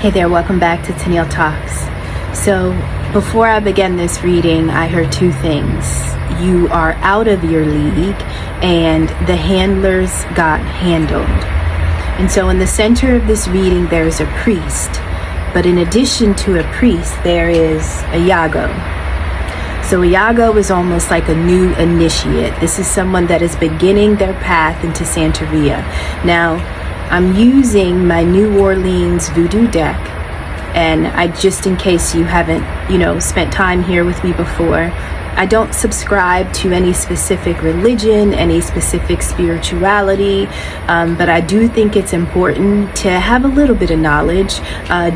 Hey there, welcome back to Tennille Talks. So before I began this reading, I heard two things. You are out of your league and the handlers got handled. And so in the center of this reading, there's a priest. But in addition to a priest, there is a Yago. So a Yago is almost like a new initiate. This is someone that is beginning their path into Santeria. Now, I'm using my New Orleans voodoo deck, and I just in case you haven't, spent time here with me before, I don't subscribe to any specific religion, any specific spirituality, but I do think it's important to have a little bit of knowledge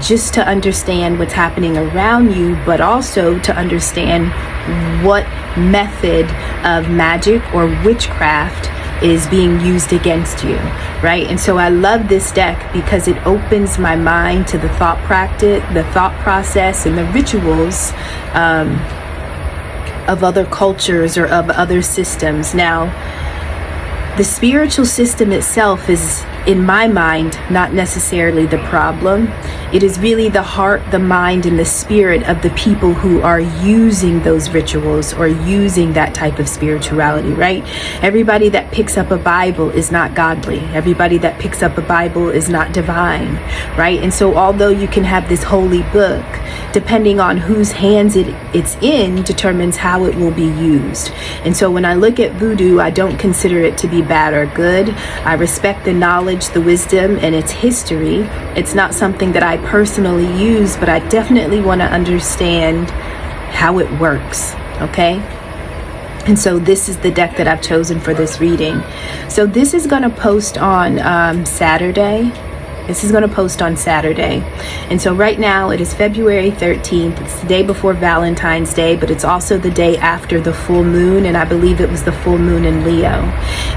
just to understand what's happening around you, but also to understand what method of magic or witchcraft is being used against you, right? And so I love this deck because it opens my mind to the thought process and the rituals of other cultures or of other systems. Now, the spiritual system itself is, in my mind, not necessarily the problem. It is really the heart, the mind, and the spirit of the people who are using those rituals or using that type of spirituality, right? Everybody that picks up a Bible is not godly. Everybody that picks up a Bible is not divine, right? And so although you can have this holy book, depending on whose hands it's in determines how it will be used. And so when I look at voodoo, I don't consider it to be bad or good. I respect the knowledge, the wisdom, and its history. It's not something that I personally use, but I definitely want to understand how it works, okay? And so this is the deck that I've chosen for this reading. So this is going to post on Saturday. This is going to post on Saturday. And so right now it is February 13th. It's the day before Valentine's Day, but it's also the day after the full moon. And I believe it was the full moon in Leo.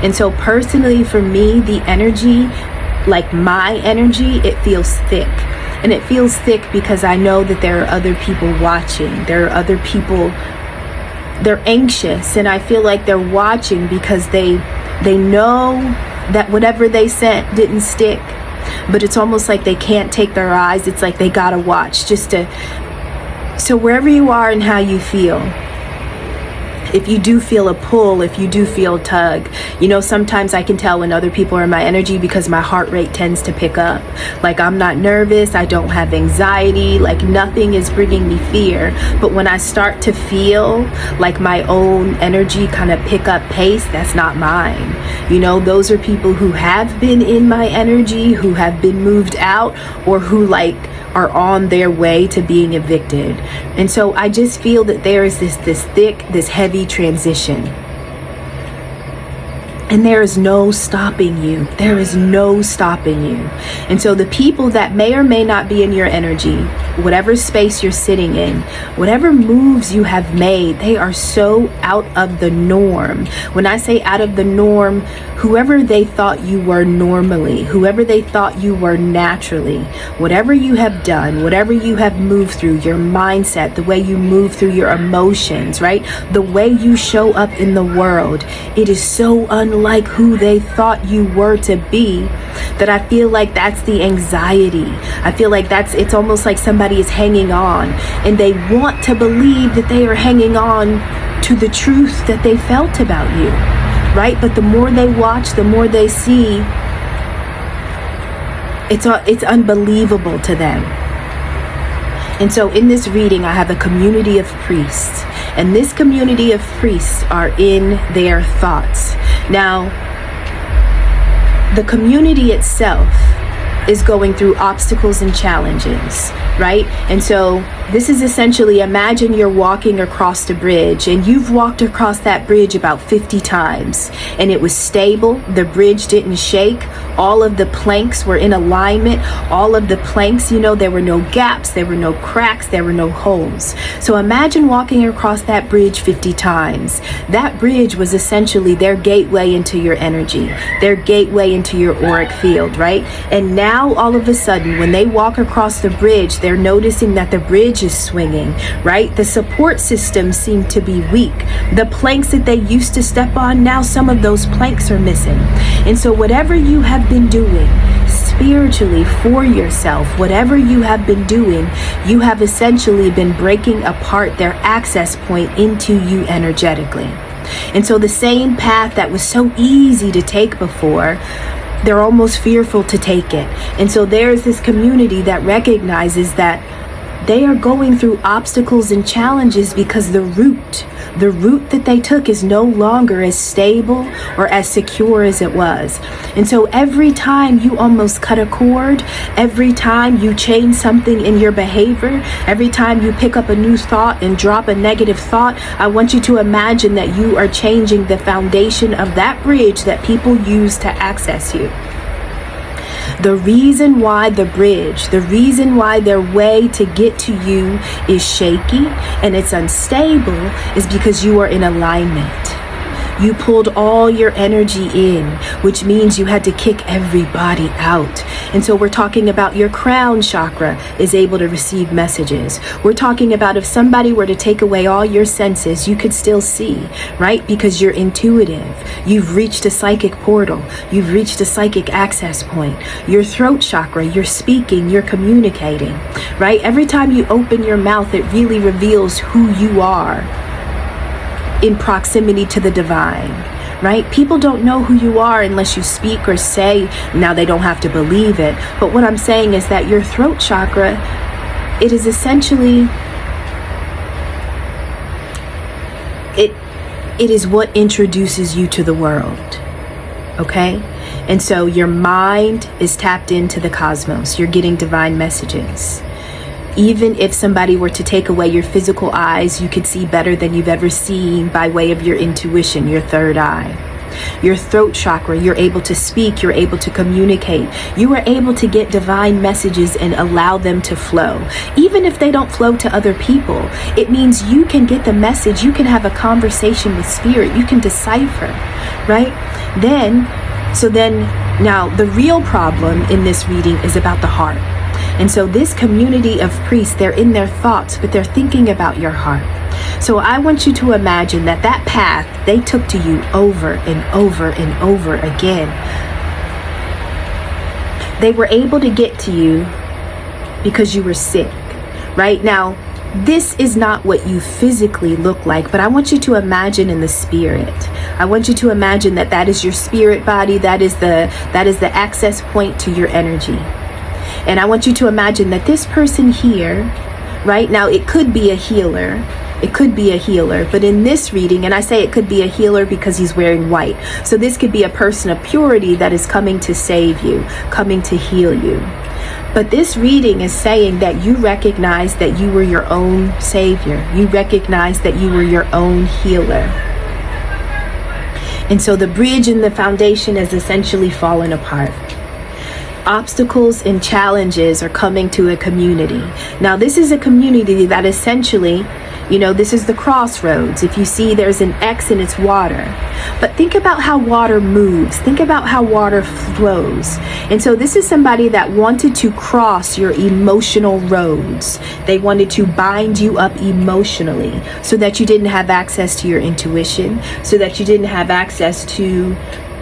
And so personally for me, the energy, like my energy, it feels thick. And it feels thick because I know that there are other people watching. There are other people, they're anxious. And I feel like they're watching because they know that whatever they sent didn't stick. But it's almost like they can't take their eyes. It's like they gotta watch so wherever you are and how you feel, if you do feel a pull, if you do feel a tug, sometimes I can tell when other people are in my energy because my heart rate tends to pick up. Like I'm not nervous, I don't have anxiety, like nothing is bringing me fear. But when I start to feel like my own energy kind of pick up pace, that's not mine. Those are people who have been in my energy, who have been moved out, or who are on their way to being evicted. And so I just feel that there is this thick, this heavy transition. And there is no stopping you. There is no stopping you. And so the people that may or may not be in your energy, whatever space you're sitting in, whatever moves you have made, they are so out of the norm. When I say out of the norm, whoever they thought you were normally, whoever they thought you were naturally, whatever you have done, whatever you have moved through, your mindset, the way you move through your emotions, right? The way you show up in the world, it is so unlike who they thought you were to be that I feel like that's the anxiety. I feel like it's almost like somebody is hanging on and they want to believe that they are hanging on to the truth that they felt about you, right? But the more they watch, the more they see, it's unbelievable to them. And so in this reading, I have a community of priests, and this community of priests are in their thoughts. Now, the community itself is going through obstacles and challenges, right? And so this is essentially, imagine you're walking across the bridge and you've walked across that bridge about 50 times and it was stable. The bridge didn't shake. All of the planks were in alignment. All of the planks, there were no gaps, there were no cracks, there were no holes. So imagine walking across that bridge 50 times. That bridge was essentially their gateway into your energy, their gateway into your auric field, right? And now all of a sudden, when they walk across the bridge, they're noticing that the bridge is swinging, right? The support systems seem to be weak. The planks that they used to step on, now some of those planks are missing. And so whatever you have been doing, spiritually for yourself, whatever you have been doing, you have essentially been breaking apart their access point into you energetically. And so the same path that was so easy to take before, they're almost fearful to take it. And so there's this community that recognizes that they are going through obstacles and challenges because the route that they took is no longer as stable or as secure as it was. And so every time you almost cut a cord, every time you change something in your behavior, every time you pick up a new thought and drop a negative thought, I want you to imagine that you are changing the foundation of that bridge that people use to access you. The reason why the bridge, the reason why their way to get to you is shaky and it's unstable is because you are in alignment. You pulled all your energy in, which means you had to kick everybody out. And so we're talking about your crown chakra is able to receive messages. We're talking about if somebody were to take away all your senses, you could still see, right? Because you're intuitive. You've reached a psychic portal. You've reached a psychic access point. Your throat chakra, you're speaking, you're communicating, right? Every time you open your mouth, it really reveals who you are in proximity to the divine, right? People don't know who you are unless you speak or say. Now they don't have to believe it. But what I'm saying is that your throat chakra, it is essentially, it is what introduces you to the world, okay? And so your mind is tapped into the cosmos. You're getting divine messages. Even if somebody were to take away your physical eyes, you could see better than you've ever seen by way of your intuition, your third eye. Your throat chakra, you're able to speak, you're able to communicate. You are able to get divine messages and allow them to flow. Even if they don't flow to other people, it means you can get the message, you can have a conversation with spirit, you can decipher, right? Now the real problem in this reading is about the heart. And so this community of priests, they're in their thoughts, but they're thinking about your heart. So I want you to imagine that path they took to you over and over and over again. They were able to get to you because you were sick, right? Now, this is not what you physically look like, but I want you to imagine in the spirit. I want you to imagine that is your spirit body, that is the access point to your energy. And I want you to imagine that this person here, right now, it could be a healer. It could be a healer. But in this reading, and I say it could be a healer because he's wearing white. So this could be a person of purity that is coming to save you, coming to heal you. But this reading is saying that you recognize that you were your own savior. You recognize that you were your own healer. And so the bridge and the foundation has essentially fallen apart. Obstacles and challenges are coming to a community. Now, this is a community that essentially, this is the crossroads. If you see, there's an X and it's water. But think about how water moves. Think about how water flows. And so this is somebody that wanted to cross your emotional roads. They wanted to bind you up emotionally so that you didn't have access to your intuition, so that you didn't have access to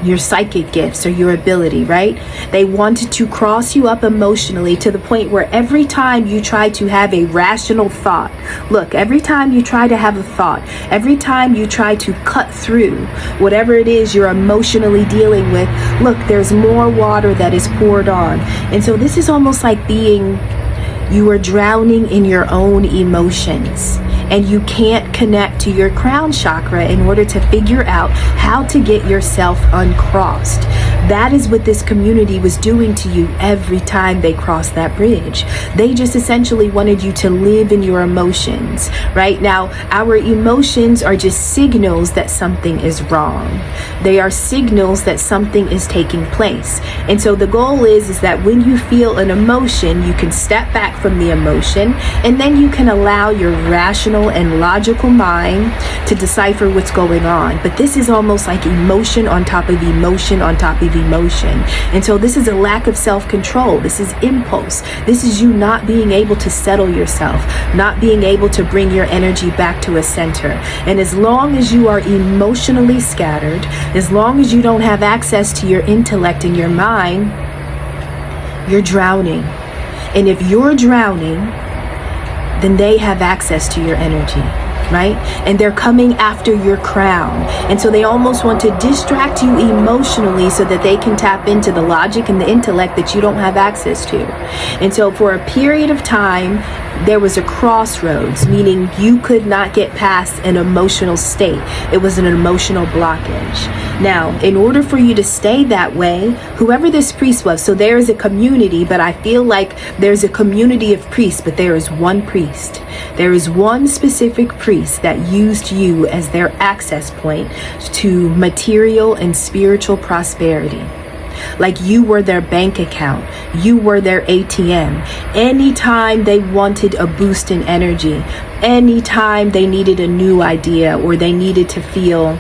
your psychic gifts or your ability, right? They wanted to cross you up emotionally to the point where every time you try to have a rational thought, look, every time you try to have a thought, every time you try to cut through whatever it is you're emotionally dealing with, look, there's more water that is poured on. And so this is almost like you are drowning in your own emotions. And you can't connect to your crown chakra in order to figure out how to get yourself uncrossed. That is what this community was doing to you every time they crossed that bridge. They just essentially wanted you to live in your emotions. Right now, our emotions are just signals that something is wrong. They are signals that something is taking place. And so the goal is that when you feel an emotion, you can step back from the emotion, and then you can allow your rational and logical mind to decipher what's going on. But this is almost like emotion on top of emotion on top of emotion. And so this is a lack of self-control. This is impulse. This is you not being able to settle yourself, not being able to bring your energy back to a center. And as long as you are emotionally scattered, as long as you don't have access to your intellect and your mind, You're drowning. And if you're drowning, then they have access to your energy, right? And they're coming after your crown. And so they almost want to distract you emotionally so that they can tap into the logic and the intellect that you don't have access to. And so for a period of time, there was a crossroads, meaning you could not get past an emotional state. It was an emotional blockage. Now, in order for you to stay that way, whoever this priest was, so there is a community, but I feel like there's a community of priests, but there is one priest. There is one specific priest that used you as their access point to material and spiritual prosperity. Like you were their bank account, you were their ATM. Anytime they wanted a boost in energy, anytime they needed a new idea or they needed to feel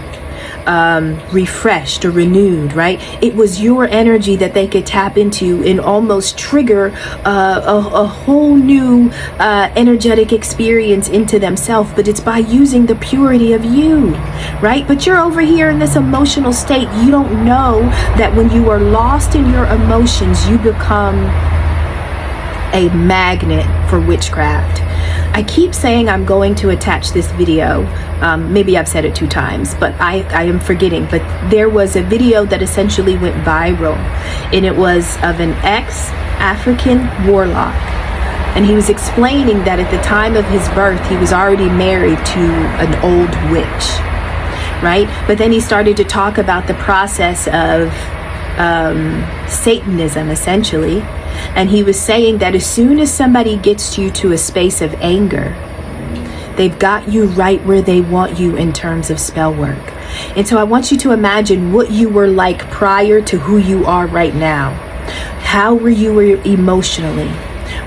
refreshed or renewed, right? It was your energy that they could tap into and almost trigger a whole new energetic experience into themselves, but it's by using the purity of you, right? But you're over here in this emotional state. You don't know that when you are lost in your emotions, you become a magnet for witchcraft. I keep saying I'm going to attach this video. Maybe I've said it 2 times, but I am forgetting. But there was a video that essentially went viral, and it was of an ex-African warlock. And he was explaining that at the time of his birth, he was already married to an old witch, right? But then he started to talk about the process of Satanism, essentially. And he was saying that as soon as somebody gets you to a space of anger, they've got you right where they want you in terms of spell work. And so I want you to imagine what you were like prior to who you are right now. How were you emotionally?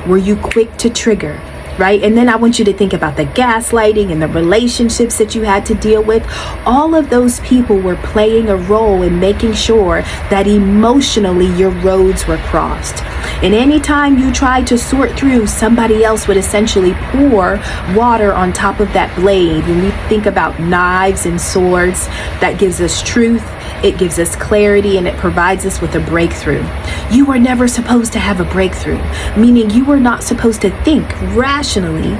Were you quick to trigger? Right? And then I want you to think about the gaslighting and the relationships that you had to deal with. All of those people were playing a role in making sure that emotionally your roads were crossed. And anytime you tried to sort through, somebody else would essentially pour water on top of that blade. When we think about knives and swords, that gives us truth, it gives us clarity, and it provides us with a breakthrough. You were never supposed to have a breakthrough, meaning you were not supposed to think rationally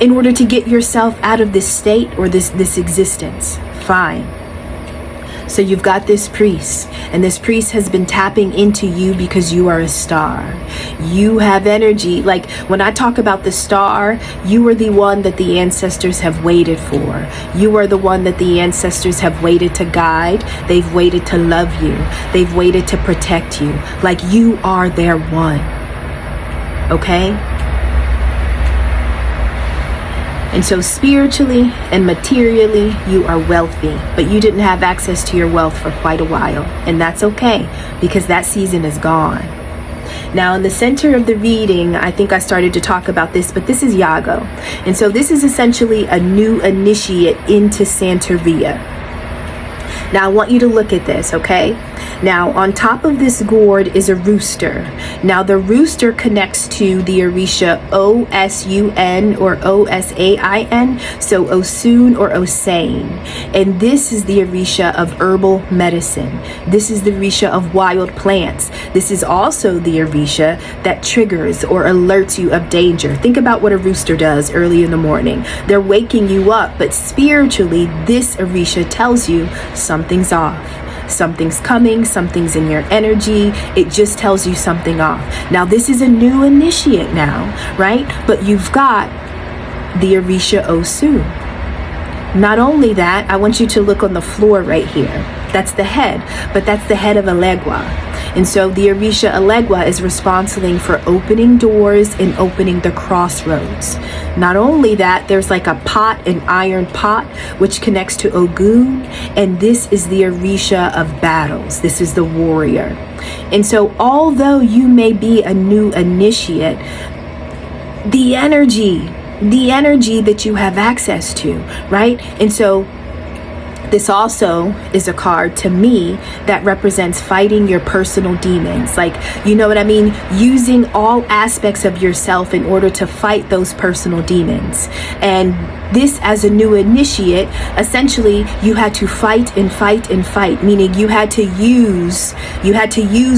in order to get yourself out of this state or this existence. Fine. So you've got this priest, and this priest has been tapping into you because you are a star. You have energy. Like when I talk about the star, you are the one that the ancestors have waited for. You are the one that the ancestors have waited to guide. They've waited to love you. They've waited to protect you. Like you are their one. Okay? And so spiritually and materially, you are wealthy, but you didn't have access to your wealth for quite a while. And that's okay, because that season is gone. Now, in the center of the reading, I think I started to talk about this, but this is Iago. And so this is essentially a new initiate into Santeria. Now, I want you to look at this, okay? Now, on top of this gourd is a rooster. Now, the rooster connects to the Orisha O-S-U-N or O-S-A-I-N, so Osun or Osane. And this is the Orisha of herbal medicine. This is the Orisha of wild plants. This is also the Orisha that triggers or alerts you of danger. Think about what a rooster does early in the morning. They're waking you up, but spiritually, this Orisha tells you something's off. Something's coming, something's in your energy. It just tells you something off. Now, this is a new initiate now, right? But you've got the Orisha Osu. Not only that, I want you to look on the floor right here. That's the head, but that's the head of Elegua. And so the Orisha Elegua is responsible for opening doors and opening the crossroads. Not only that, there's like a pot, an iron pot, which connects to Ogun. And this is the Orisha of battles. This is the warrior. And so although you may be a new initiate, the energy that you have access to, right? And so this also is a card to me that represents fighting your personal demons. Like, you know what I mean? Using all aspects of yourself in order to fight those personal demons. And this as a new initiate, essentially you had to fight and fight and fight, meaning you had to use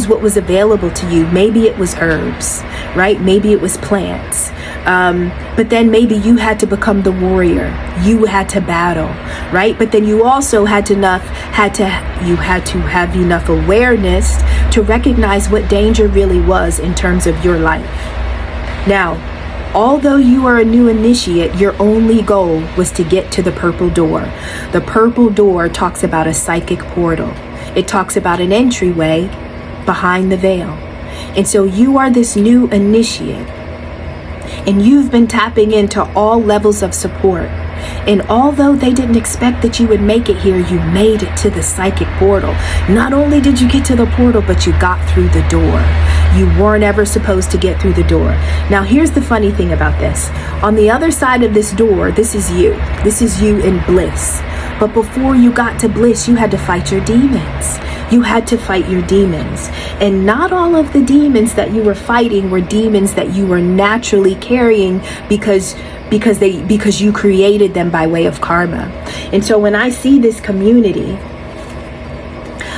what was available to you. Maybe it was herbs, right? Maybe it was plants. But then maybe you had to become the warrior. You had to battle, right? But then you also had to have enough awareness to recognize what danger really was in terms of your life. Now, although you are a new initiate, your only goal was to get to the purple door. The purple door talks about a psychic portal. It talks about an entryway behind the veil. And so you are this new initiate, and you've been tapping into all levels of support. And although they didn't expect that you would make it here, you made it to the psychic portal. Not only did you get to the portal, but you got through the door. You weren't ever supposed to get through the door. Now, here's the funny thing about this. On the other side of this door, this is you. This is you in bliss. But before you got to bliss, you had to fight your demons. You had to fight your demons. And not all of the demons that you were fighting were demons that you were naturally carrying because you created them by way of karma. And so when I see this community,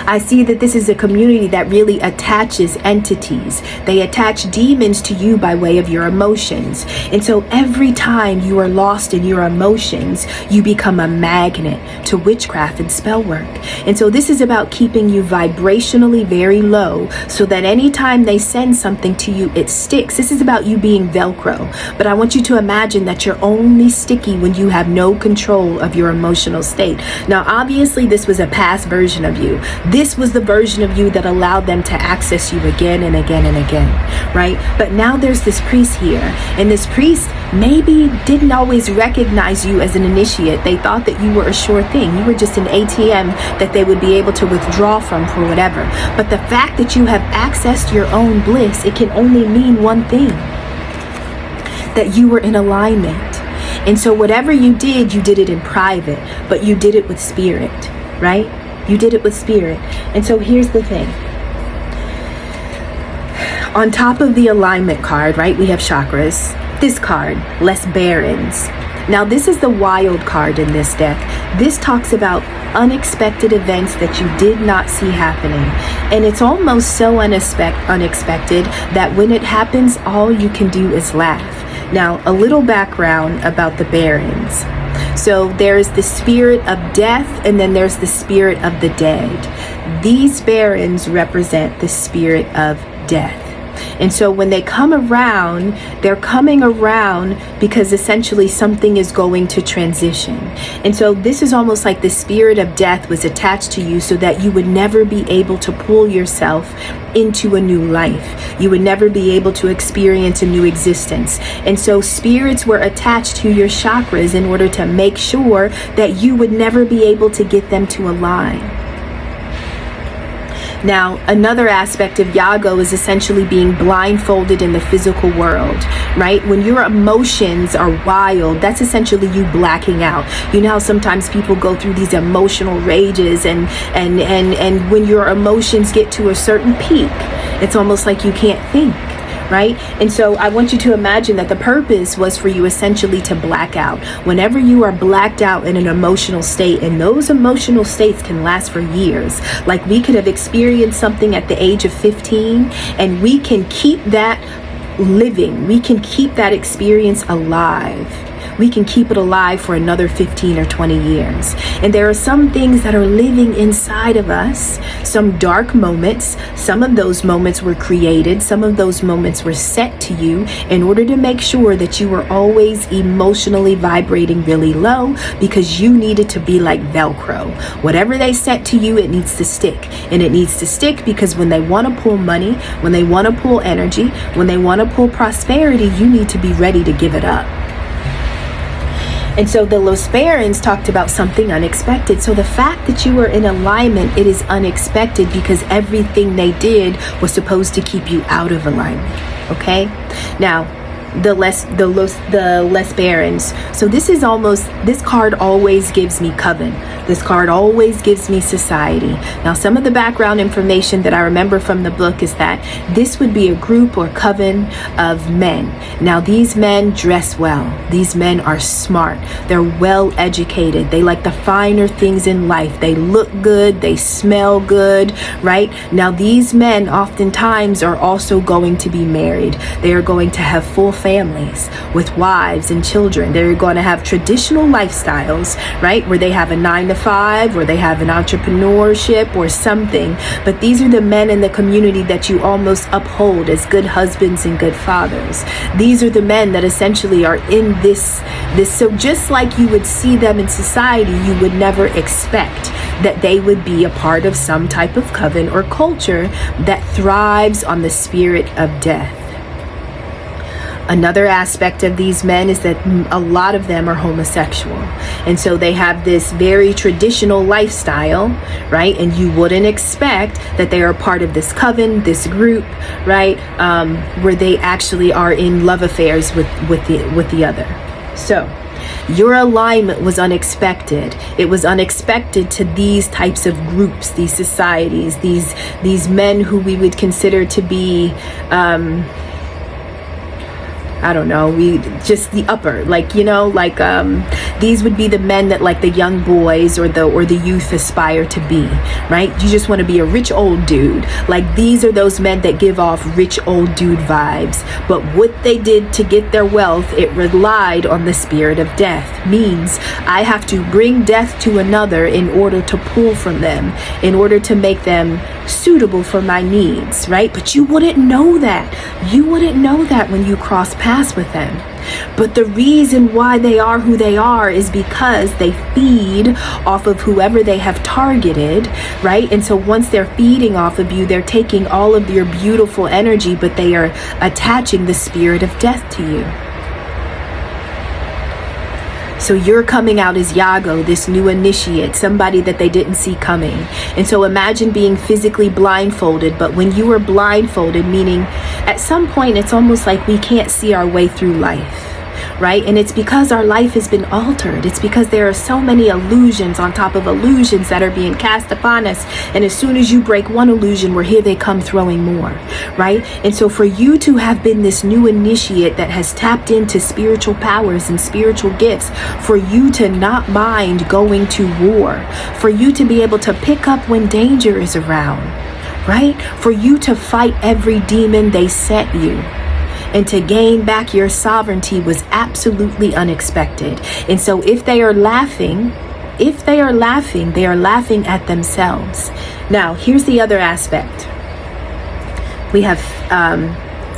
I see that this is a community that really attaches entities. They attach demons to you by way of your emotions. And so every time you are lost in your emotions, you become a magnet to witchcraft and spell work. And so this is about keeping you vibrationally very low so that anytime they send something to you, it sticks. This is about you being Velcro. But I want you to imagine that you're only sticky when you have no control of your emotional state. Now, obviously, this was a past version of you. This was the version of you that allowed them to access you again and again and again, right? But now there's this priest here, and this priest maybe didn't always recognize you as an initiate. They thought that you were a sure thing. You were just an ATM that they would be able to withdraw from for whatever. But the fact that you have accessed your own bliss, it can only mean one thing: that you were in alignment. And so whatever you did it in private, but you did it with spirit, right? You did it with spirit. And so here's the thing. On top of the alignment card, right, we have chakras. This card, less barons. Now, this is the wild card in this deck. This talks about unexpected events that you did not see happening. And it's almost so unexpected that when it happens, all you can do is laugh. Now, a little background about the barons. So there's the spirit of death, and then there's the spirit of the dead. These barons represent the spirit of death. And so when they come around, they're coming around because essentially something is going to transition. And so this is almost like the spirit of death was attached to you so that you would never be able to pull yourself into a new life. You would never be able to experience a new existence. And so spirits were attached to your chakras in order to make sure that you would never be able to get them to align. Now, another aspect of Yago is essentially being blindfolded in the physical world, right? When your emotions are wild, that's essentially you blacking out. You know how sometimes people go through these emotional rages and when your emotions get to a certain peak, it's almost like you can't think, right? And so I want you to imagine that the purpose was for you essentially to black out. Whenever you are blacked out in an emotional state, and those emotional states can last for years. Like we could have experienced something at the age of 15, and we can keep that living. We can keep that experience alive. We can keep it alive for another 15 or 20 years. And there are some things that are living inside of us, some dark moments. Some of those moments were created. Some of those moments were set to you in order to make sure that you were always emotionally vibrating really low, because you needed to be like Velcro. Whatever they set to you, it needs to stick. And it needs to stick because when they want to pull money, when they want to pull energy, when they want to pull prosperity, you need to be ready to give it up. And so the Los Barons talked about something unexpected. So the fact that you were in alignment, it is unexpected because everything they did was supposed to keep you out of alignment. Okay? Now, the less barons. So this card always gives me coven. This card always gives me society. Now, some of the background information that I remember from the book is that this would be a group or coven of men. Now, these men dress well. These men are smart. They're well educated. They like the finer things in life. They look good. They smell good, right? Now, these men oftentimes are also going to be married. They are going to have full families with wives and children. They're going to have traditional lifestyles, right? Where they have a 9-to-5, or they have an entrepreneurship or something. But these are the men in the community that you almost uphold as good husbands and good fathers. These are the men that essentially are in this. So just like you would see them in society, you would never expect that they would be a part of some type of coven or culture that thrives on the spirit of death. Another aspect of these men is that a lot of them are homosexual. And so they have this very traditional lifestyle, right? And you wouldn't expect that they are part of this coven, this group, right? Where they actually are in love affairs with the other. So your alignment was unexpected. It was unexpected to these types of groups, these societies, these men who we would consider to be I don't know, just the upper, these would be the men that like the young boys or the youth aspire to be, right? You just want to be a rich old dude. Like, these are those men that give off rich old dude vibes. But what they did to get their wealth, it relied on the spirit of death. Means I have to bring death to another in order to pull from them, in order to make them suitable for my needs, right? But you wouldn't know that. You wouldn't know that when you cross paths with them. But the reason why they are who they are is because they feed off of whoever they have targeted, right? And so once they're feeding off of you, they're taking all of your beautiful energy, but they are attaching the spirit of death to you. So you're coming out as Yago, this new initiate, somebody that they didn't see coming. And so imagine being physically blindfolded, but when you were blindfolded, meaning at some point it's almost like we can't see our way through life, right? And it's because our life has been altered. It's because there are so many illusions on top of illusions that are being cast upon us. And as soon as you break one illusion, here they come throwing more, right? And so for you to have been this new initiate that has tapped into spiritual powers and spiritual gifts, for you to not mind going to war, for you to be able to pick up when danger is around, right? For you to fight every demon they sent you, and to gain back your sovereignty was absolutely unexpected. And so if they are laughing, they are laughing at themselves. Now, here's the other aspect. We have,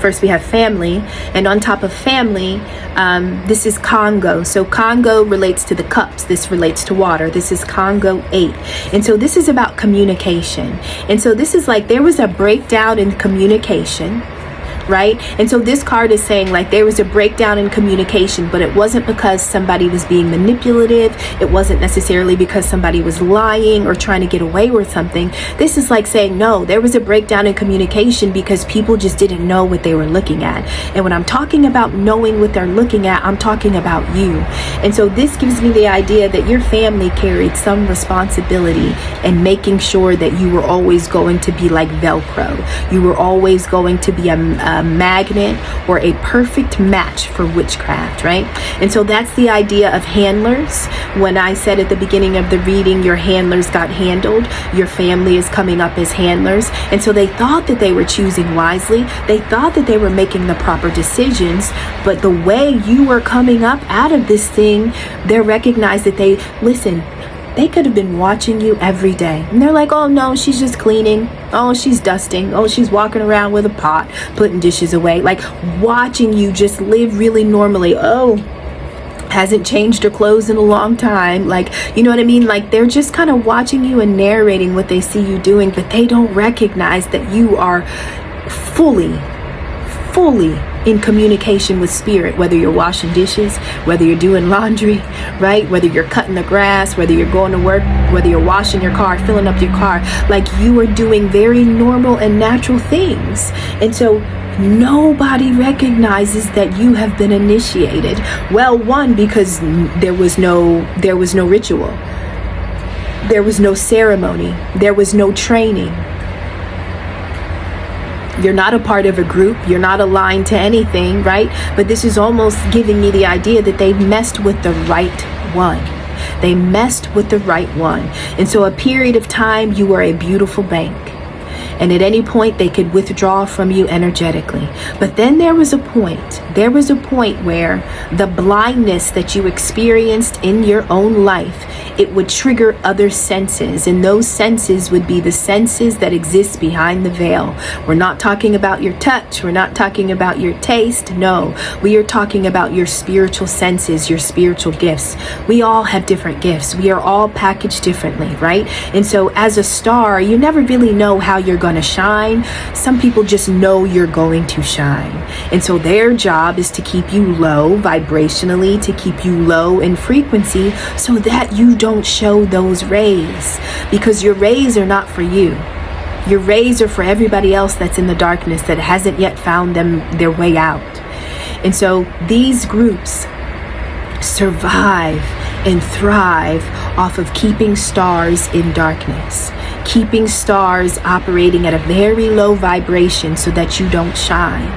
first we have family, and on top of family, this is Congo. So Congo relates to the cups. This relates to water. This is Congo 8. And so this is about communication. And so this is like there was a breakdown in communication, right? And so this card is saying like there was a breakdown in communication, but it wasn't because somebody was being manipulative. It wasn't necessarily because somebody was lying or trying to get away with something. This is like saying, no, there was a breakdown in communication because people just didn't know what they were looking at. And when I'm talking about knowing what they're looking at, I'm talking about you. And so this gives me the idea that your family carried some responsibility in making sure that you were always going to be like Velcro. You were always going to be a magnet or a perfect match for witchcraft, right? And so that's the idea of handlers. When I said at the beginning of the reading, your handlers got handled, your family is coming up as handlers. And so they thought that they were choosing wisely. They thought that they were making the proper decisions, but the way you were coming up out of this thing, they recognized that they could have been watching you every day. And they're like, oh no, she's just cleaning. Oh, she's dusting. Oh, she's walking around with a pot, putting dishes away. Like watching you just live really normally. Oh, hasn't changed her clothes in a long time. Like, you know what I mean? Like they're just kind of watching you and narrating what they see you doing, but they don't recognize that you are fully in communication with spirit, whether you're washing dishes, whether you're doing laundry, right? Whether you're cutting the grass, whether you're going to work, whether you're washing your car, filling up your car, like you are doing very normal and natural things. And so Nobody recognizes that you have been initiated. Well, one, because there was no ritual. There was no ceremony. There was no training. You're not a part of a group. You're not aligned to anything, right? But this is almost giving me the idea that they messed with the right one. They messed with the right one. And so a period of time, you were a beautiful bank. And at any point, they could withdraw from you energetically. But then there was a point where the blindness that you experienced in your own life, it would trigger other senses. And those senses would be the senses that exist behind the veil. We're not talking about your touch. We're not talking about your taste. No, we are talking about your spiritual senses, your spiritual gifts. We all have different gifts. We are all packaged differently, right? And so as a star, you never really know how you're going to shine. Some people just know you're going to shine. And so their job is to keep you low vibrationally, to keep you low in frequency so that you don't show those rays, because your rays are not for you. Your rays are for everybody else that's in the darkness that hasn't yet found their way out. And so these groups survive and thrive off of keeping stars in darkness, keeping stars operating at a very low vibration so that you don't shine.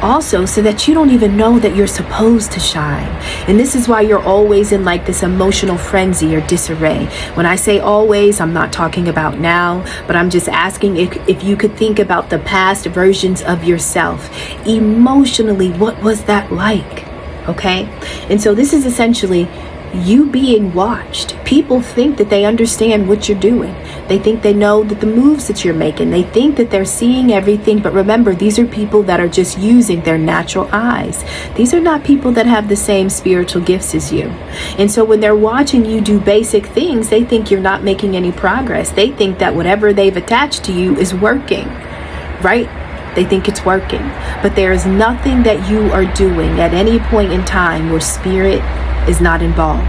Also, so that you don't even know that you're supposed to shine. And this is why you're always in like this emotional frenzy or disarray. When I say always, I'm not talking about now, but I'm just asking if you could think about the past versions of yourself. Emotionally, what was that like? Okay? And so this is essentially you being watched. People think that they understand what you're doing. They think they know that the moves that you're making. They think that they're seeing everything. But remember, these are people that are just using their natural eyes. These are not people that have the same spiritual gifts as you. And so when they're watching you do basic things, they think you're not making any progress. They think that whatever they've attached to you is working, right? They think it's working. But there is nothing that you are doing at any point in time where spirit is not involved.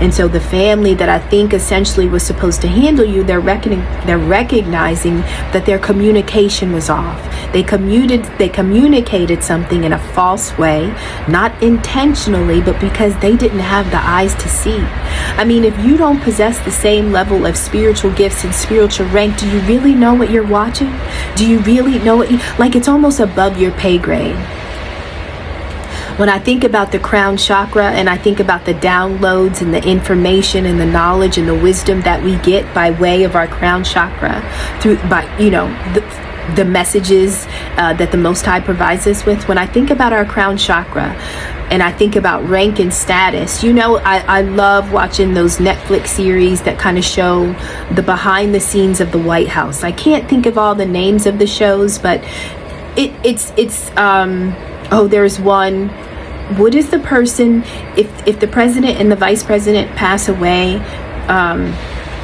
And so the family that I think essentially was supposed to handle you, they're recognizing that their communication was off. They communicated something in a false way, not intentionally, but because they didn't have the eyes to see. I mean, if you don't possess the same level of spiritual gifts and spiritual rank, do you really know what you're watching? Do you really know what like it's almost above your pay grade? When I think about the crown chakra and I think about the downloads and the information and the knowledge and the wisdom that we get by way of our crown chakra the messages that the Most High provides us with, when I think about our crown chakra and I think about rank and status, I love watching those Netflix series that kind of show the behind the scenes of the White House. I can't think of all the names of the shows, but there's one. What is the person, if the president and the vice president pass away,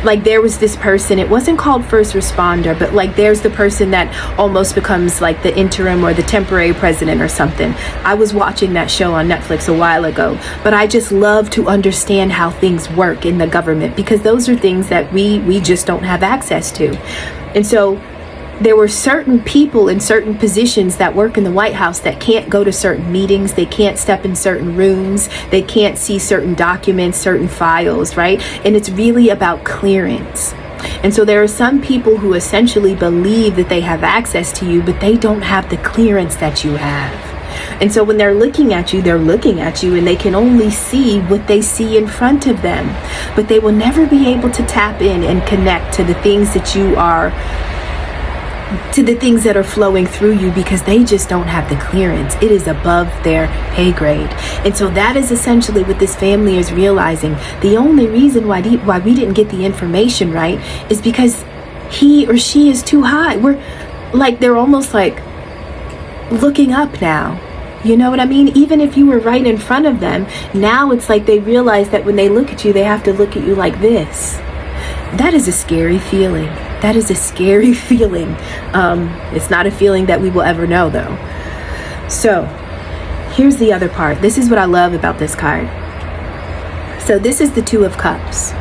like there was this person, it wasn't called first responder, but like there's the person that almost becomes like the interim or the temporary president or something. I was watching that show on Netflix a while ago, but I just love to understand how things work in the government, because those are things that we just don't have access to. And so there were certain people in certain positions that work in the White House that can't go to certain meetings. They can't step in certain rooms. They can't see certain documents, certain files, right? And it's really about clearance. And so there are some people who essentially believe that they have access to you, but they don't have the clearance that you have. And so when they're looking at you and they can only see what they see in front of them, but they will never be able to tap in and connect to the things that you are, to the things that are flowing through you, because they just don't have the clearance. It is above their pay grade. And so that is essentially what this family is realizing. The only reason why we didn't get the information right is because he or she is too high. They're almost like looking up now. You know what I mean? Even if you were right in front of them, now it's like they realize that when they look at you, they have to look at you like this. That is a scary feeling. That is a scary feeling. It's not a feeling that we will ever know, though. So here's the other part. This is what I love about this card. So this is the Two of Cups.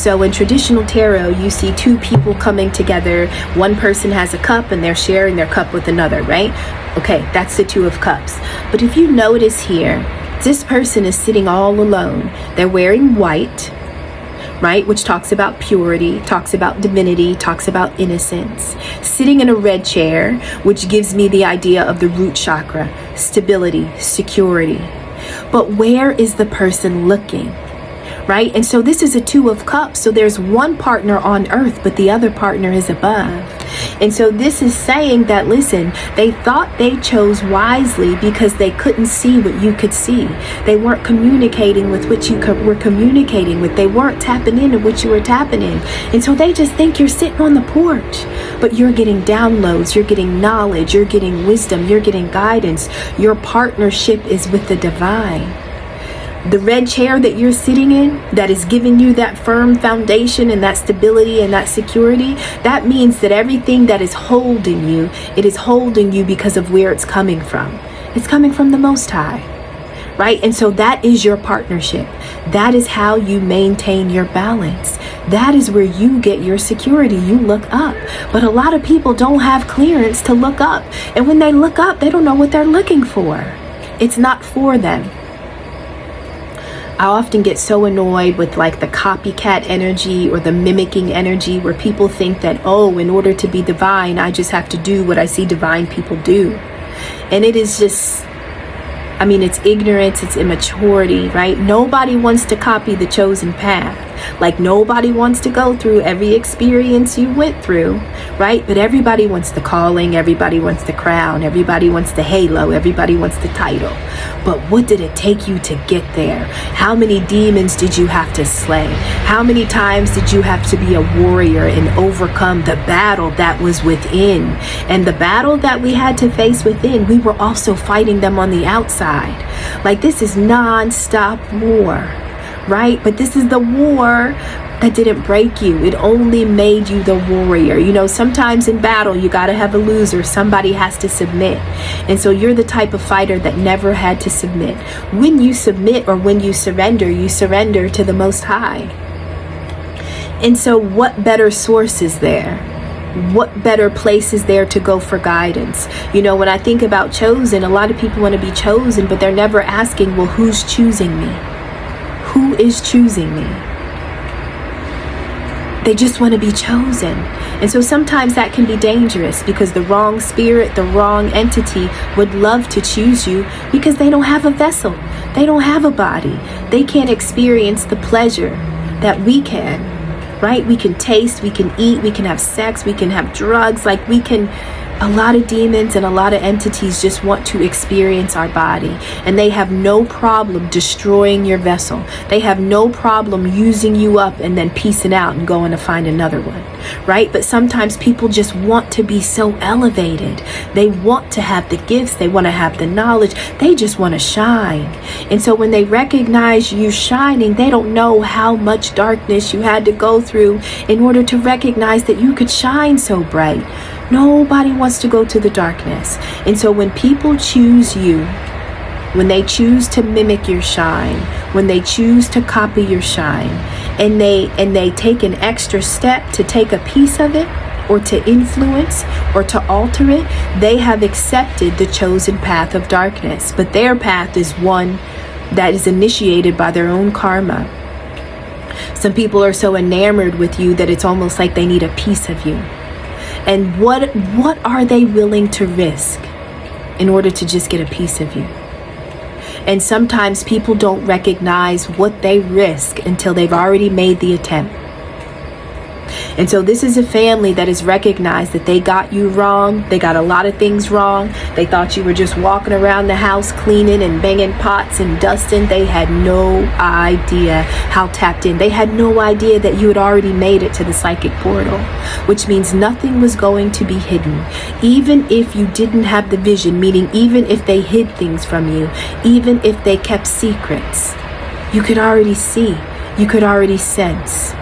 So in traditional tarot, you see two people coming together. One person has a cup and they're sharing their cup with another, right? Okay, that's the Two of Cups. But if you notice here, this person is sitting all alone. They're wearing white, right? Which talks about purity, talks about divinity, talks about innocence. Sitting in a red chair, which gives me the idea of the root chakra, stability, security. But where is the person looking? Right? And so this is a Two of Cups. So there's one partner on earth, but the other partner is above. And so this is saying that, listen, they thought they chose wisely because they couldn't see what you could see. They weren't communicating with what you were communicating with. They weren't tapping into what you were tapping in. And so they just think you're sitting on the porch, but you're getting downloads, you're getting knowledge, you're getting wisdom, you're getting guidance. Your partnership is with the divine. The red chair that you're sitting in, that is giving you that firm foundation and that stability and that security, that means that everything that is holding you, it is holding you because of where it's coming from. It's coming from the Most High, right? And so that is your partnership. That is how you maintain your balance. That is where you get your security. You look up. But a lot of people don't have clearance to look up. And when they look up, they don't know what they're looking for. It's not for them. I often get so annoyed with like the copycat energy or the mimicking energy where people think that, oh, in order to be divine, I just have to do what I see divine people do. And it is just, I mean, it's ignorance, it's immaturity, right? Nobody wants to copy the chosen path. Like nobody wants to go through every experience you went through, right? But everybody wants the calling, everybody wants the crown, everybody wants the halo, everybody wants the title. But what did it take you to get there? How many demons did you have to slay? How many times did you have to be a warrior and overcome the battle that was within? And the battle that we had to face within, we were also fighting them on the outside. Like this is non-stop war. Right? But this is the war that didn't break you. It only made you the warrior. You know, sometimes in battle, you got to have a loser. Somebody has to submit. And so you're the type of fighter that never had to submit. When you submit or when you surrender to the Most High. And so what better source is there? What better place is there to go for guidance? You know, when I think about chosen, a lot of people want to be chosen, but they're never asking, well, who's choosing me? Who is choosing me? They just want to be chosen. And so sometimes that can be dangerous because the wrong spirit, the wrong entity would love to choose you because they don't have a vessel. They don't have a body. They can't experience the pleasure that we can, right? We can taste, we can eat, we can have sex, we can have drugs, like we can. A lot of demons and a lot of entities just want to experience our body, and they have no problem destroying your vessel. They have no problem using you up and then piecing out and going to find another one, right? But sometimes people just want to be so elevated. They want to have the gifts. They want to have the knowledge. They just want to shine. And so when they recognize you shining, they don't know how much darkness you had to go through in order to recognize that you could shine so bright. Nobody wants to go to the darkness. And so when people choose you, when they choose to mimic your shine, when they choose to copy your shine, and they take an extra step to take a piece of it, or to influence, or to alter it, they have accepted the chosen path of darkness. But their path is one that is initiated by their own karma. Some people are so enamored with you that it's almost like they need a piece of you. And what are they willing to risk in order to just get a piece of you? And sometimes people don't recognize what they risk until they've already made the attempt. And so this is a family that has recognized that they got you wrong. They got a lot of things wrong. They thought you were just walking around the house cleaning and banging pots and dusting. They had no idea how tapped in. They had no idea that you had already made it to the psychic portal, which means nothing was going to be hidden. Even if you didn't have the vision, meaning even if they hid things from you, even if they kept secrets, you could already see, you could already sense.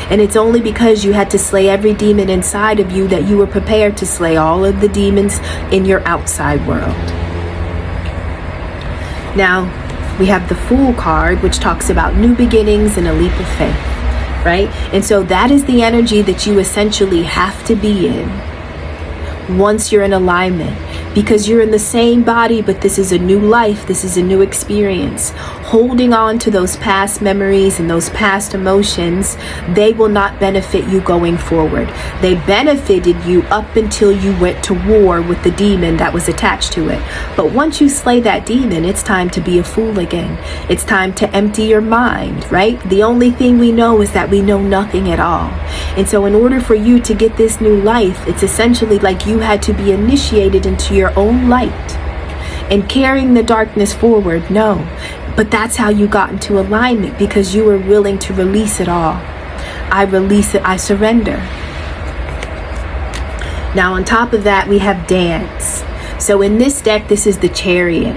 And it's only because you had to slay every demon inside of you that you were prepared to slay all of the demons in your outside world. Now, we have the Fool card, which talks about new beginnings and a leap of faith. right? And so that is the energy that you essentially have to be in once you're in alignment, because you're in the same body, but this is a new life, this is a new experience. Holding on to those past memories and those past emotions, they will not benefit you going forward. They benefited you up until you went to war with the demon that was attached to it. But once you slay that demon, it's time to be a fool again. It's time to empty your mind, right? The only thing we know is that we know nothing at all. And so in order for you to get this new life, it's essentially like you had to be initiated into your own light and carrying the darkness forward. No, but that's how you got into alignment, because you were willing to release it all. I release it, I surrender. Now on top of that, we have dance. So in this deck, this is the Chariot,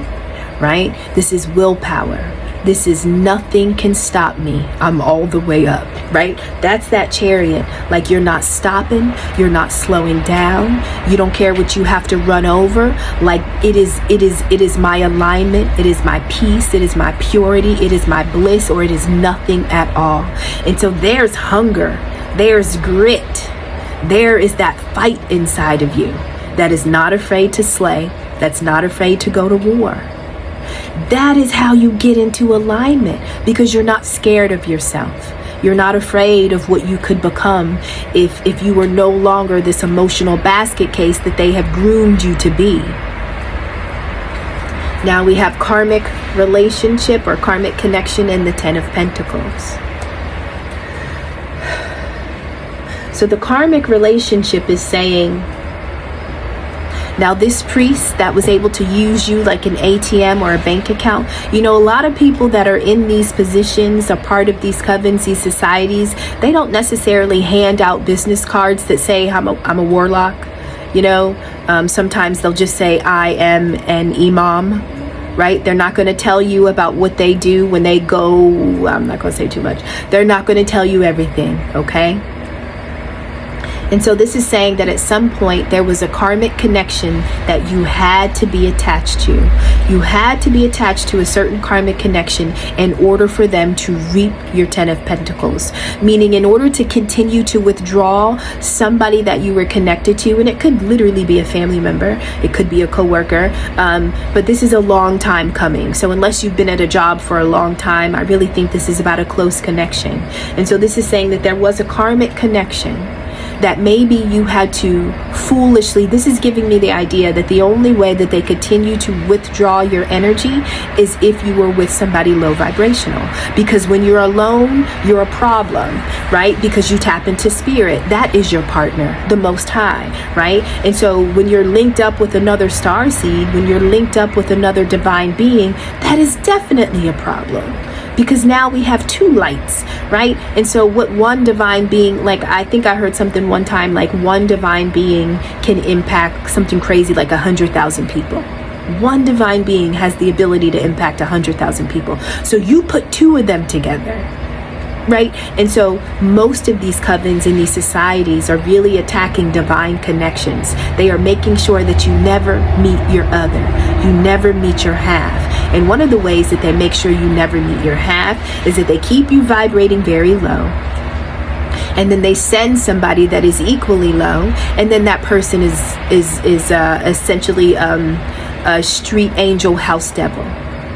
right? This is willpower. This is nothing can stop me. I'm all the way up, right? That's that Chariot. Like, you're not stopping, you're not slowing down. You don't care what you have to run over. Like, it is my alignment, it is my peace, it is my purity, it is my bliss, or it is nothing at all. And so there's hunger, there's grit, there is that fight inside of you that is not afraid to slay, that's not afraid to go to war. That is how you get into alignment, because you're not scared of yourself. You're not afraid of what you could become if you were no longer this emotional basket case that they have groomed you to be. Now we have karmic relationship or karmic connection in the Ten of Pentacles. So the karmic relationship is saying, now this priest that was able to use you like an ATM or a bank account, you know, a lot of people that are in these positions, are part of these covens, these societies, they don't necessarily hand out business cards that say I'm a warlock. You know, sometimes they'll just say I am an imam, right? They're not going to tell you about what they do when they go. I'm not going to say too much. They're not going to tell you everything, okay? And so this is saying that at some point there was a karmic connection that you had to be attached to. You had to be attached to a certain karmic connection in order for them to reap your Ten of Pentacles. Meaning, in order to continue to withdraw somebody that you were connected to, and it could literally be a family member, it could be a coworker, but this is a long time coming. So unless you've been at a job for a long time, I really think this is about a close connection. And so this is saying that there was a karmic connection that maybe you had to foolishly, this is giving me the idea that the only way that they continue to withdraw your energy is if you were with somebody low vibrational. Because when you're alone, you're a problem, right? Because you tap into spirit. That is your partner, the Most High, right? And so when you're linked up with another star seed, when you're linked up with another divine being, that is definitely a problem. Because now we have two lights, right? And so what one divine being, like I think I heard something one time, like one divine being can impact something crazy like 100,000 people. One divine being has the ability to impact 100,000 people. So you put two of them together, right? And so most of these covens in these societies are really attacking divine connections. They are making sure that you never meet your other. You never meet your half. And one of the ways that they make sure you never meet your half is that they keep you vibrating very low. And then they send somebody that is equally low. And then that person is essentially a street angel, house devil.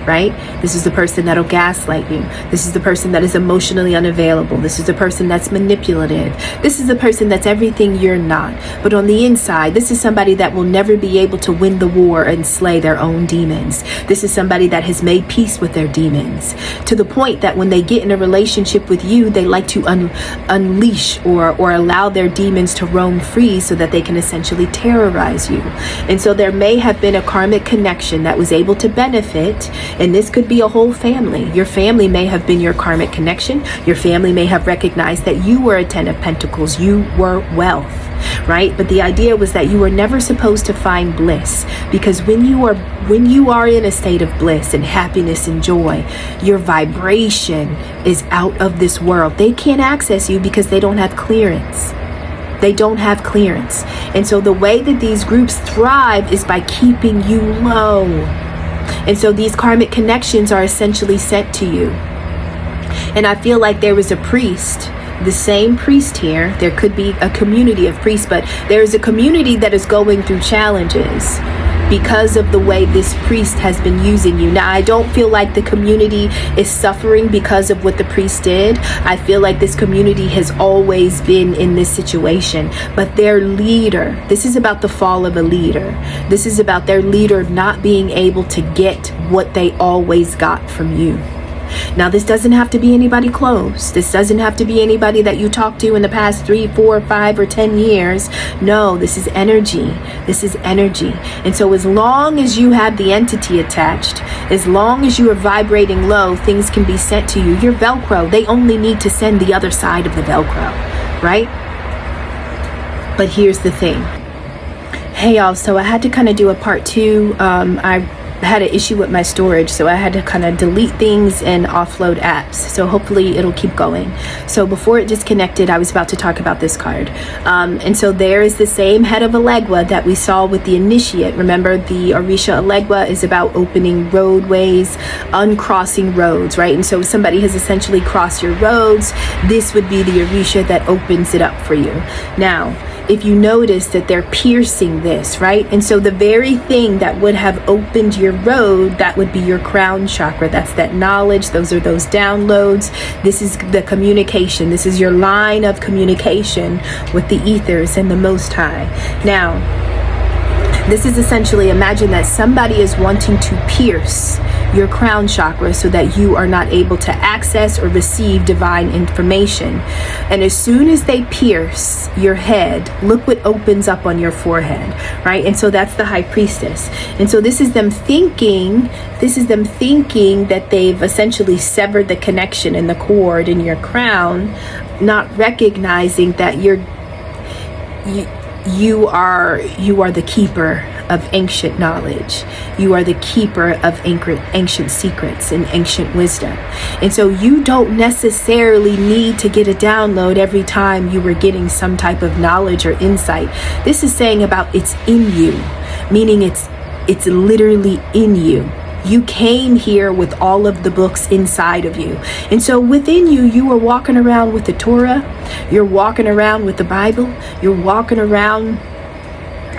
Right? This is the person that'll gaslight you. This is the person that is emotionally unavailable. This is the person that's manipulative. This is the person that's everything you're not. But on the inside, this is somebody that will never be able to win the war and slay their own demons. This is somebody that has made peace with their demons, to the point that when they get in a relationship with you, they like to unleash or allow their demons to roam free so that they can essentially terrorize you. And so there may have been a karmic connection that was able to benefit. And this could be a whole family. Your family may have been your karmic connection. Your family may have recognized that you were a Ten of Pentacles. You were wealth, right? But the idea was that you were never supposed to find bliss, because when you are in a state of bliss and happiness and joy, your vibration is out of this world. They can't access you because they don't have clearance. They don't have clearance. And so the way that these groups thrive is by keeping you low. And so these karmic connections are essentially sent to you. And I feel like there was a priest the same priest here. There could be a community of priests, but there's a community that is going through challenges because of the way this priest has been using you. Now, I don't feel like the community is suffering because of what the priest did. I feel like this community has always been in this situation, but their leader, this is about the fall of a leader. This is about their leader not being able to get what they always got from you. Now, this doesn't have to be anybody close. This doesn't have to be anybody that you talked to in the past 3, 4, 5, or 10 years. No, this is energy. This is energy. And so as long as you have the entity attached, as long as you are vibrating low, things can be sent to you. You're Velcro. They only need to send the other side of the Velcro, right? But here's the thing. Hey, y'all. So I had to kind of do a part 2. I had an issue with my storage, so I had to kind of delete things and offload apps, so hopefully it'll keep going. So before it disconnected, I was about to talk about this card, and so there is the same head of Elegua that we saw with the initiate. Remember, the Orisha Elegua is about opening roadways, uncrossing roads, right? And so if somebody has essentially crossed your roads, this would be the Orisha that opens it up for you. Now, if you notice that they're piercing this, right? And so the very thing that would have opened your road, that would be your crown chakra. That's that knowledge. Those are those downloads. This is the communication. This is your line of communication with the ethers and the Most High. Now, this is essentially, imagine that somebody is wanting to pierce your crown chakra so that you are not able to access or receive divine information. And as soon as they pierce your head, look what opens up on your forehead, right? And so that's the high priestess. And so this is them thinking that they've essentially severed the connection and the cord in your crown, not recognizing that you are the keeper of ancient knowledge. You are the keeper of ancient secrets and ancient wisdom. And so you don't necessarily need to get a download every time you were getting some type of knowledge or insight. This is saying about it's in you, meaning it's literally in you. You came here with all of the books inside of you. And so within you, you are walking around with the Torah. You're walking around with the Bible. You're walking around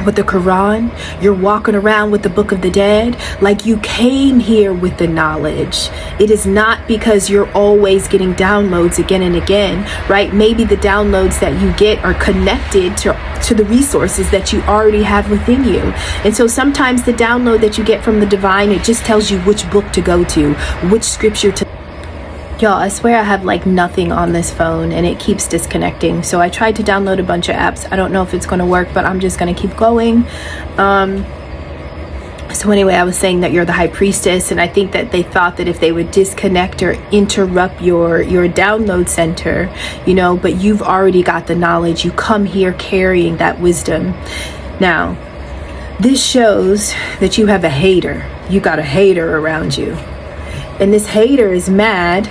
with the Quran. You're walking around with the Book of the Dead. Like, you came here with the knowledge. It is not because you're always getting downloads again and again, right? Maybe the downloads that you get are connected to the resources that you already have within you. And so sometimes the download that you get from the divine, it just tells you which book to go to, which scripture to. Y'all, I swear I have like nothing on this phone and it keeps disconnecting. So I tried to download a bunch of apps. I don't know if it's going to work, but I'm just going to keep going. So anyway, I was saying that you're the high priestess, and I think that they thought that if they would disconnect or interrupt your download center, but you've already got the knowledge. You come here carrying that wisdom. Now, this shows that you have a hater. You got a hater around you. And this hater is mad.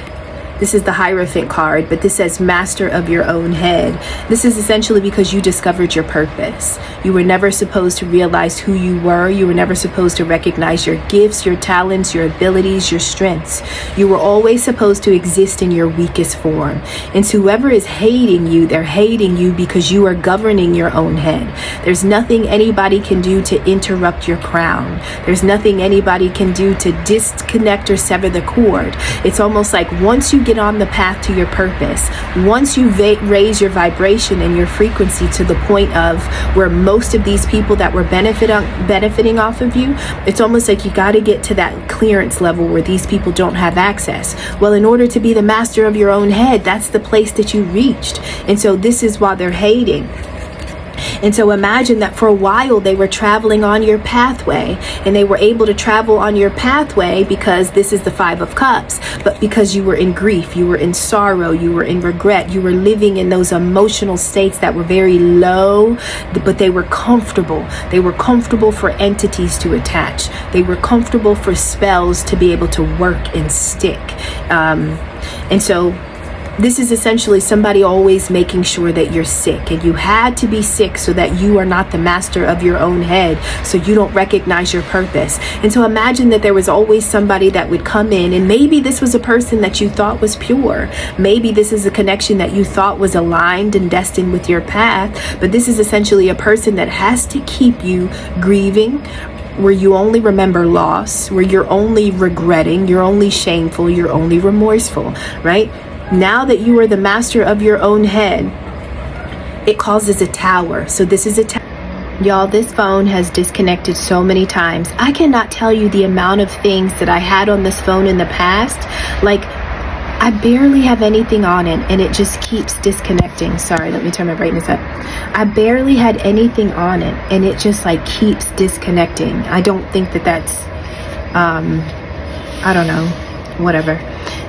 This is the Hierophant card, but this says master of your own head. This is essentially because you discovered your purpose. You were never supposed to realize who you were. You were never supposed to recognize your gifts, your talents, your abilities, your strengths. You were always supposed to exist in your weakest form. And so whoever is hating you, they're hating you because you are governing your own head. There's nothing anybody can do to interrupt your crown. There's nothing anybody can do to disconnect or sever the cord. It's almost like once you get on the path to your purpose, once you raise your vibration and your frequency to the point of where most of these people that were benefiting off of you, it's almost like you got to get to that clearance level where these people don't have access. Well, in order to be the master of your own head, that's the place that you reached. And so this is why they're hating. And so imagine that for a while they were traveling on your pathway, and they were able to travel on your pathway because this is the 5 of Cups, but because you were in grief, you were in sorrow, you were in regret, you were living in those emotional states that were very low, but they were comfortable. They were comfortable for entities to attach. They were comfortable for spells to be able to work and stick. And so This is essentially somebody always making sure that you're sick, and you had to be sick so that you are not the master of your own head, so you don't recognize your purpose. And so imagine that there was always somebody that would come in, and maybe this was a person that you thought was pure. Maybe this is a connection that you thought was aligned and destined with your path, but this is essentially a person that has to keep you grieving, where you only remember loss, where you're only regretting, you're only shameful, you're only remorseful, right? Now that you are the master of your own head, it causes a tower. So this is a tower. Y'all, this phone has disconnected so many times. I cannot tell you the amount of things that I had on this phone in the past. Like, I barely have anything on it, and it just keeps disconnecting. Sorry, let me turn my brightness up. I barely had anything on it, and it just like keeps disconnecting. I don't think that that's, I don't know, whatever.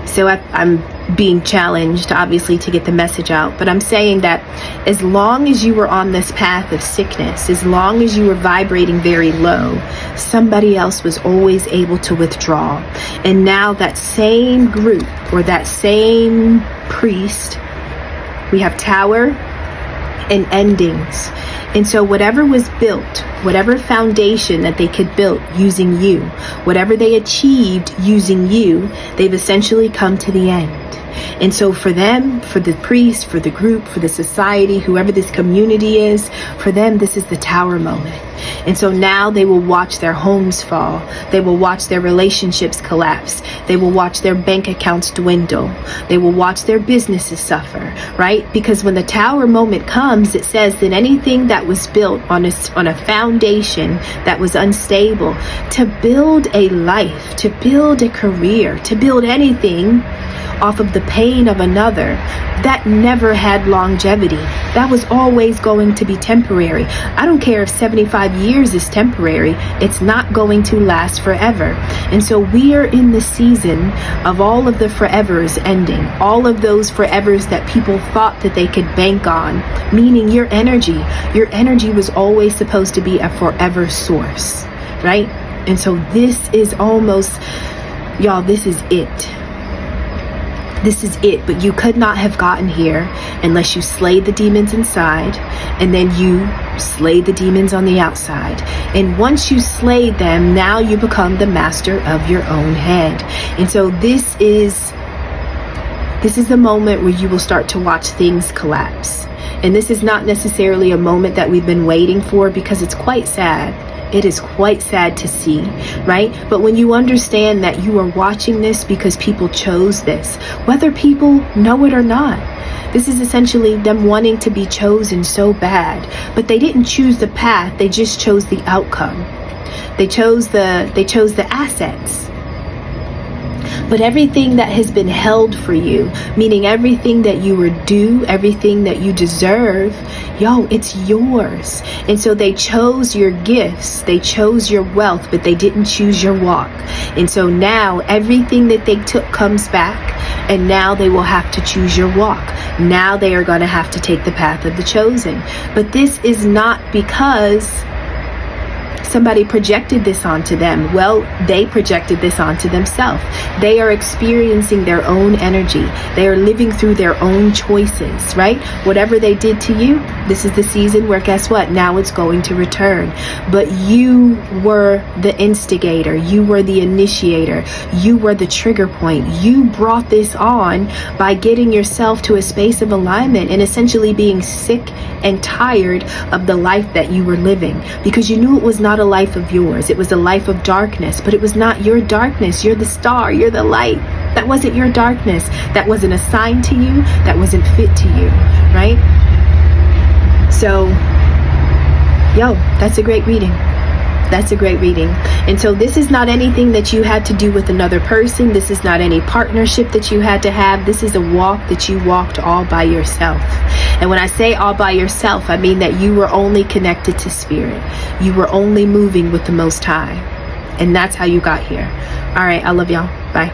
So I'm being challenged, obviously, to get the message out. But I'm saying that as long as you were on this path of sickness, as long as you were vibrating very low, somebody else was always able to withdraw. And now that same group, or that same priest, we have tower and endings. And so whatever was built, whatever foundation that they could build using you, whatever they achieved using you, they've essentially come to the end. And so for them, for the priest, for the group, for the society, whoever this community is, for them, this is the tower moment. And so now they will watch their homes fall. They will watch their relationships collapse. They will watch their bank accounts dwindle. They will watch their businesses suffer, right? Because when the tower moment comes, it says that anything that was built on a foundation that was unstable, to build a life, to build a career, to build anything off of the pain of another, that never had longevity. That was always going to be temporary. I don't care if 75 years is temporary, it's not going to last forever. And so we are in the season of all of the forevers ending, all of those forevers that people thought that they could bank on, meaning your energy was always supposed to be a forever source, right? And so this is almost, y'all, this is it. This is it, but you could not have gotten here unless you slayed the demons inside, and then you slayed the demons on the outside. And once you slayed them, now you become the master of your own head. And so this is the moment where you will start to watch things collapse. And this is not necessarily a moment that we've been waiting for, because it's quite sad. It is quite sad to see, right? But when you understand that you are watching this because people chose this, whether people know it or not, this is essentially them wanting to be chosen so bad, but they didn't choose the path, they just chose the outcome. They chose the assets. But everything that has been held for you, meaning everything that you were due, everything that you deserve, yo, it's yours. And so they chose your gifts, they chose your wealth, but they didn't choose your walk. And so now everything that they took comes back, and now they will have to choose your walk. Now they are going to have to take the path of the chosen. But this is not because somebody projected this onto them. Well, they projected this onto themselves. They are experiencing their own energy. They are living through their own choices, right? Whatever they did to you, this is the season where, guess what? Now it's going to return. But you were the instigator. You were the initiator. You were the trigger point. You brought this on by getting yourself to a space of alignment and essentially being sick and tired of the life that you were living, because you knew it was not a life of yours. It was a life of darkness, but it was not your darkness. You're the star, you're the light. That wasn't your darkness. That wasn't assigned to you. That wasn't fit to you, right? So, yo, that's a great reading. That's a great reading. And so this is not anything that you had to do with another person. This is not any partnership that you had to have. This is a walk that you walked all by yourself. And when I say all by yourself, I mean that you were only connected to spirit. You were only moving with the Most High. And that's how you got here. All right, I love y'all. Bye.